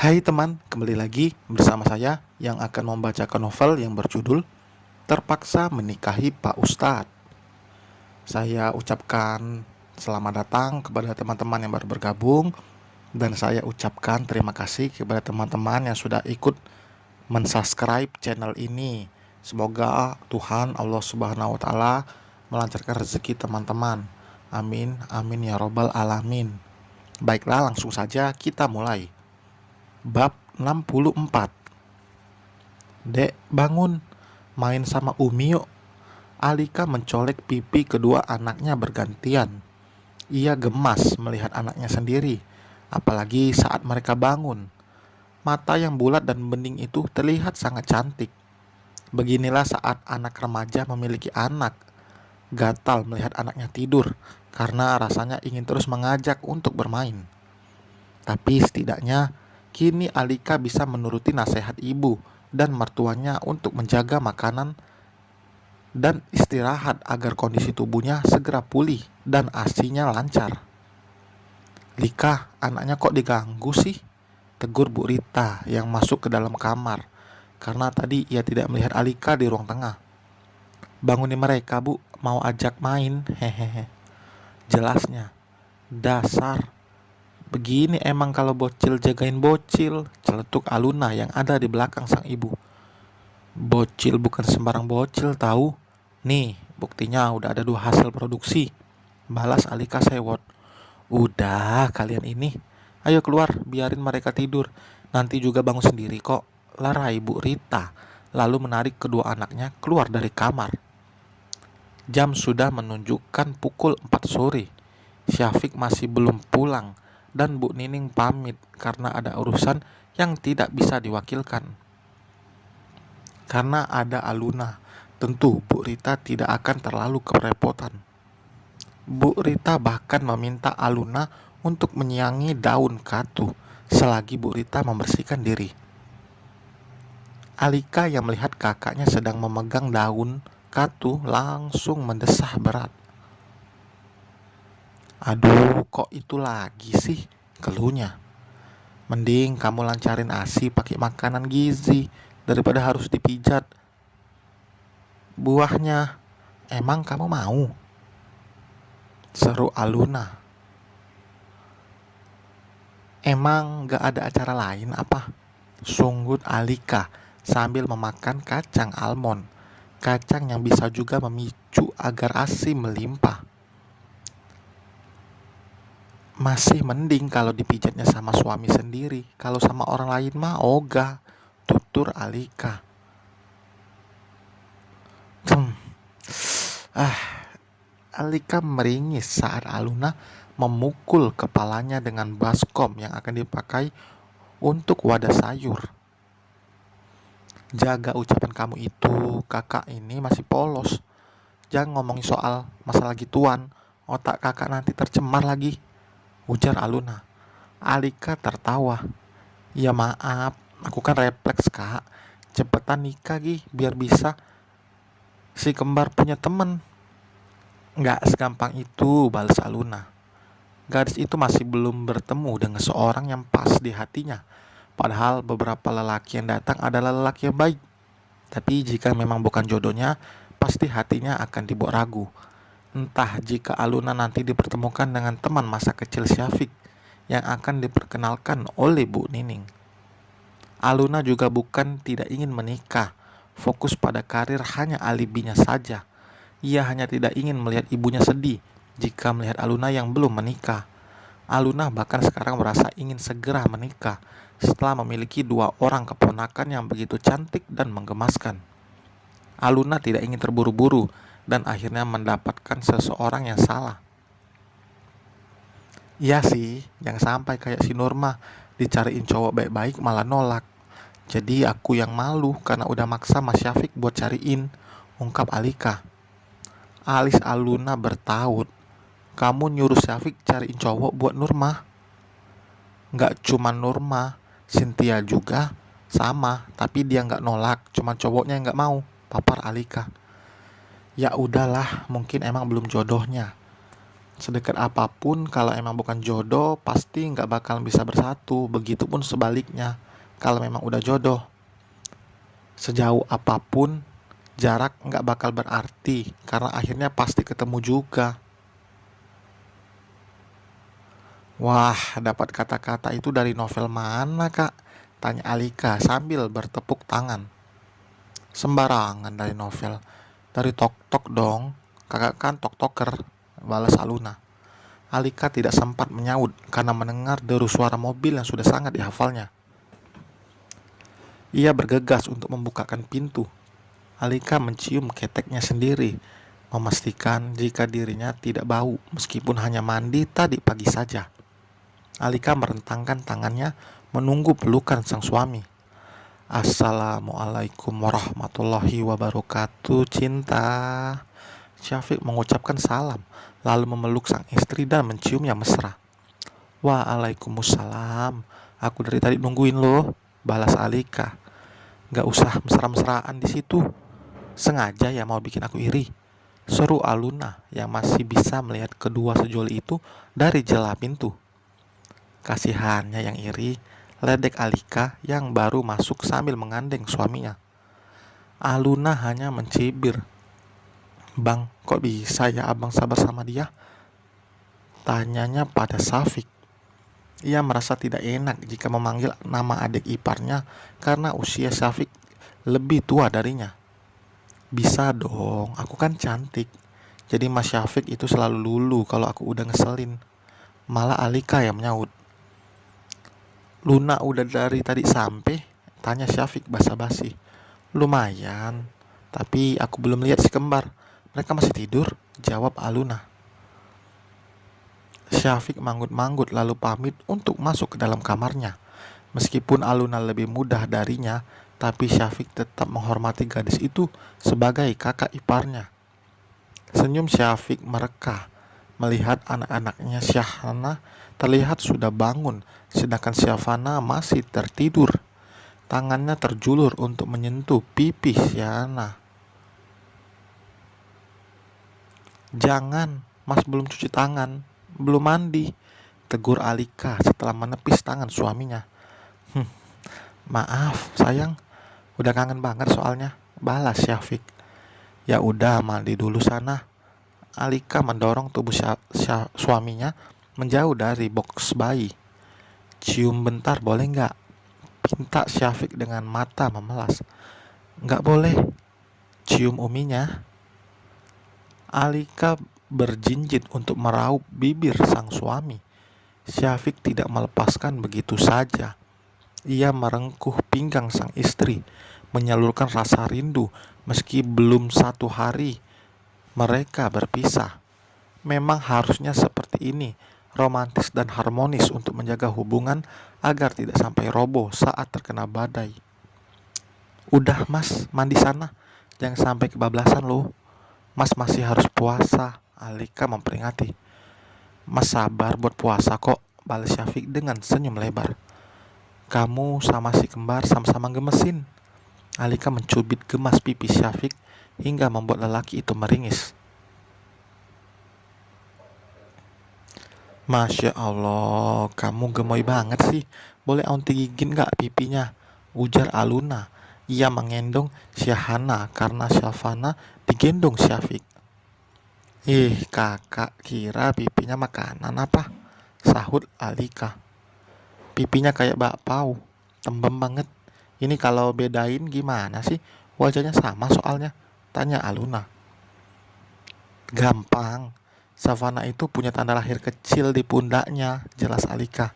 Hai teman, kembali lagi bersama saya yang akan membacakan novel yang berjudul Terpaksa Menikahi Pak Ustadz. Saya ucapkan selamat datang kepada teman-teman yang baru bergabung, dan saya ucapkan terima kasih kepada teman-teman yang sudah ikut mensubscribe channel ini. Semoga Tuhan Allah Subhanahu wa Ta'ala melancarkan rezeki teman-teman. Amin, amin ya robbal alamin. Baiklah, langsung saja kita mulai. Bab 64. Dek, bangun, main sama Umi yuk. Alika mencolek pipi kedua anaknya bergantian. Ia gemas melihat anaknya sendiri, apalagi saat mereka bangun. Mata yang bulat dan bening itu terlihat sangat cantik. Beginilah saat anak remaja memiliki anak. Gatal melihat anaknya tidur, karena rasanya ingin terus mengajak untuk bermain. Tapi setidaknya kini Alika bisa menuruti nasihat ibu dan mertuanya untuk menjaga makanan dan istirahat agar kondisi tubuhnya segera pulih dan ASInya lancar. Lika, anaknya kok diganggu sih? Tegur Bu Rita yang masuk ke dalam kamar, karena tadi ia tidak melihat Alika di ruang tengah. Bangunin mereka, Bu, mau ajak main, hehehe. Jelasnya, dasar. Begini emang kalau bocil jagain bocil, celetuk Aluna yang ada di belakang sang ibu. Bocil bukan sembarang bocil tahu. Nih, buktinya udah ada 2 hasil produksi, balas Alika sewot. Udah kalian ini, ayo keluar, biarin mereka tidur. Nanti juga bangun sendiri kok, larai Bu Rita, lalu menarik kedua anaknya keluar dari kamar. Jam sudah menunjukkan pukul 4 sore. Syafiq masih belum pulang, dan Bu Nining pamit karena ada urusan yang tidak bisa diwakilkan. Karena ada Aluna, tentu Bu Rita tidak akan terlalu kerepotan. Bu Rita bahkan meminta Aluna untuk menyiangi daun katu selagi Bu Rita membersihkan diri. Alika yang melihat kakaknya sedang memegang daun katu langsung mendesah berat. Aduh, kok itu lagi sih, keluhnya. Mending kamu lancarin ASI pakai makanan gizi daripada harus dipijat buahnya. Emang kamu mau? Seru Aluna. Emang gak ada acara lain apa? Sunggut Alika sambil memakan kacang almond. Kacang yang bisa juga memicu agar ASI melimpah. Masih mending kalau dipijatnya sama suami sendiri. Kalau sama orang lain mah ogah, tutur Alika. Alika meringis saat Aluna memukul kepalanya dengan baskom yang akan dipakai untuk wadah sayur. Jaga ucapan kamu itu, kakak ini masih polos. Jangan ngomongin soal masalah gituan, otak kakak nanti tercemar lagi, ujar Aluna. Alika tertawa. Ya maaf, aku kan refleks kak. Cepetan nikah Gi, biar bisa si kembar punya temen. Nggak segampang itu, balas Aluna. Gadis itu masih belum bertemu dengan seorang yang pas di hatinya. Padahal beberapa lelaki yang datang adalah lelaki yang baik. Tapi jika memang bukan jodohnya, pasti hatinya akan dibuat ragu. Entah jika Aluna nanti dipertemukan dengan teman masa kecil Syafiq yang akan diperkenalkan oleh Bu Nining. Aluna juga bukan tidak ingin menikah, fokus pada karir hanya alibinya saja. Ia hanya tidak ingin melihat ibunya sedih jika melihat Aluna yang belum menikah. Aluna bahkan sekarang merasa ingin segera menikah setelah memiliki 2 orang keponakan yang begitu cantik dan menggemaskan. Aluna tidak ingin terburu-buru dan akhirnya mendapatkan seseorang yang salah. Iya sih, yang sampai kayak si Nurma dicariin cowok baik-baik malah nolak. Jadi aku yang malu karena udah maksa Mas Syafiq buat cariin, ungkap Alika. Alis Aluna bertaut. Kamu nyuruh Syafiq cariin cowok buat Nurma? Nggak cuma Nurma, Cynthia juga sama, tapi dia nggak nolak, cuma cowoknya yang nggak mau, papar Alika. Ya udahlah, mungkin emang belum jodohnya. Sedekat apapun, kalau emang bukan jodoh, pasti nggak bakal bisa bersatu. Begitupun sebaliknya, kalau memang udah jodoh. Sejauh apapun, jarak nggak bakal berarti, karena akhirnya pasti ketemu juga. Wah, dapat kata-kata itu dari novel mana, Kak? Tanya Alika sambil bertepuk tangan. Sembarangan dari novel. Dari tok-tok dong. Kakak kan tok-toker, balas Aluna. Alika tidak sempat menyaut karena mendengar deru suara mobil yang sudah sangat dihafalnya. Ia bergegas untuk membukakan pintu. Alika mencium keteknya sendiri, memastikan jika dirinya tidak bau meskipun hanya mandi tadi pagi saja. Alika merentangkan tangannya menunggu pelukan sang suami. Assalamualaikum warahmatullahi wabarakatuh, cinta. Syafiq mengucapkan salam, lalu memeluk sang istri dan menciumnya mesra. Waalaikumsalam. Aku dari tadi nungguin lo, balas Alika. Gak usah mesra-mesraan di situ. Sengaja ya mau bikin aku iri, seru Aluna yang masih bisa melihat kedua sejoli itu dari jela pintu. Kasihannya yang iri, ledek Alika yang baru masuk sambil menggandeng suaminya. Aluna hanya mencibir. Bang, kok bisa ya abang sabar sama dia? Tanyanya pada Safik. Ia merasa tidak enak jika memanggil nama adik iparnya karena usia Safik lebih tua darinya. Bisa dong, aku kan cantik. Jadi Mas Syafiq itu selalu lulu kalau aku udah ngeselin. Malah Alika yang menyaut. Luna udah dari tadi sampai? Tanya Syafiq basa-basi. Lumayan, tapi aku belum lihat si kembar. Mereka masih tidur, jawab Aluna. Syafiq manggut-manggut lalu pamit untuk masuk ke dalam kamarnya. Meskipun Aluna lebih mudah darinya, tapi Syafiq tetap menghormati gadis itu sebagai kakak iparnya. Senyum Syafiq mereka melihat anak-anaknya Syahana terlihat sudah bangun, sedangkan Syafana masih tertidur. Tangannya terjulur untuk menyentuh pipi Syahana. Jangan, Mas belum cuci tangan, belum mandi, tegur Alika setelah menepis tangan suaminya. Maaf, sayang, udah kangen banget soalnya, balas Syafiq. Ya udah, mandi dulu sana. Alika mendorong tubuh suaminya menjauh dari box bayi. Cium bentar boleh nggak? Pinta Syafiq dengan mata memelas. Nggak boleh. Cium uminya. Alika berjinjit untuk meraup bibir sang suami. Syafiq tidak melepaskan begitu saja. Ia merengkuh pinggang sang istri, menyalurkan rasa rindu meski belum 1 hari mereka berpisah. Memang harusnya seperti ini, romantis dan harmonis untuk menjaga hubungan agar tidak sampai roboh saat terkena badai. Udah Mas, mandi sana, jangan sampai kebablasan loh. Mas masih harus puasa, Alika memperingati. Mas sabar buat puasa kok, balas Syafiq dengan senyum lebar. Kamu sama si kembar sama-sama gemesin. Alika mencubit gemas pipi Syafiq hingga membuat lelaki itu meringis. Masya Allah, kamu gemoy banget sih. Boleh aunty gigin gak pipinya? Ujar Aluna. Ia mengendong Syahana karena Syafana digendong Syafiq. Kakak kira pipinya makanan apa? Sahut Alika. Pipinya kayak bakpao, tembem banget. Ini kalau bedain gimana sih? Wajahnya sama soalnya, tanya Aluna. Gampang, Savana itu punya tanda lahir kecil di pundaknya, jelas Alika.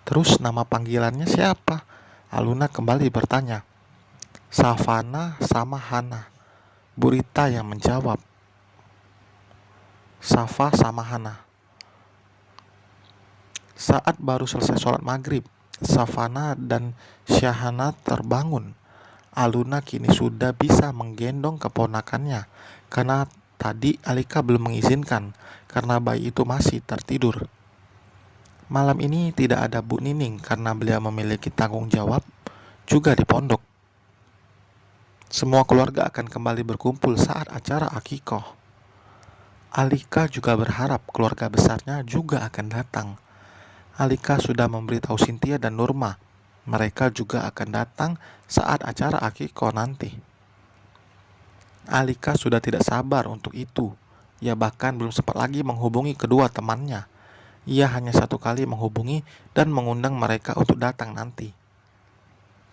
Terus nama panggilannya siapa? Aluna kembali bertanya. Savana sama Hana. Burita yang menjawab. Safa sama Hana. Saat baru selesai sholat maghrib, Savana dan Syahana terbangun. Aluna kini sudah bisa menggendong keponakannya karena tadi Alika belum mengizinkan karena bayi itu masih tertidur. Malam ini tidak ada Bu Nining karena beliau memiliki tanggung jawab juga di pondok. Semua keluarga akan kembali berkumpul saat acara akikoh. Alika juga berharap keluarga besarnya juga akan datang. Alika sudah memberitahu Cynthia dan Nurma. Mereka juga akan datang saat acara akikah nanti. Alika sudah tidak sabar untuk itu. Ia bahkan belum sempat lagi menghubungi kedua temannya. Ia hanya satu kali menghubungi dan mengundang mereka untuk datang nanti.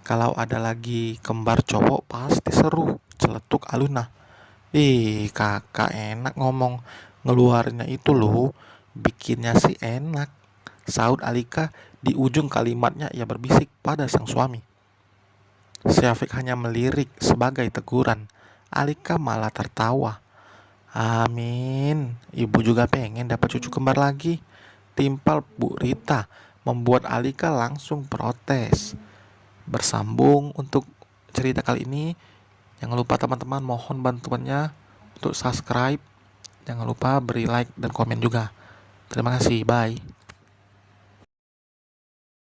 Kalau ada lagi kembar cowok pasti seru, celetuk Aluna. Ih, kakak enak ngomong, ngeluarnya itu loh, bikinnya sih enak. Saud Alika di ujung kalimatnya ia berbisik pada sang suami. Syafiq hanya melirik sebagai teguran. Alika malah tertawa. Amin, ibu juga pengen dapat cucu kembar lagi. Timpal Bu Rita membuat Alika langsung protes. Bersambung untuk cerita kali ini, jangan lupa teman-teman mohon bantuannya untuk subscribe. Jangan lupa beri like dan komen juga. Terima kasih, bye.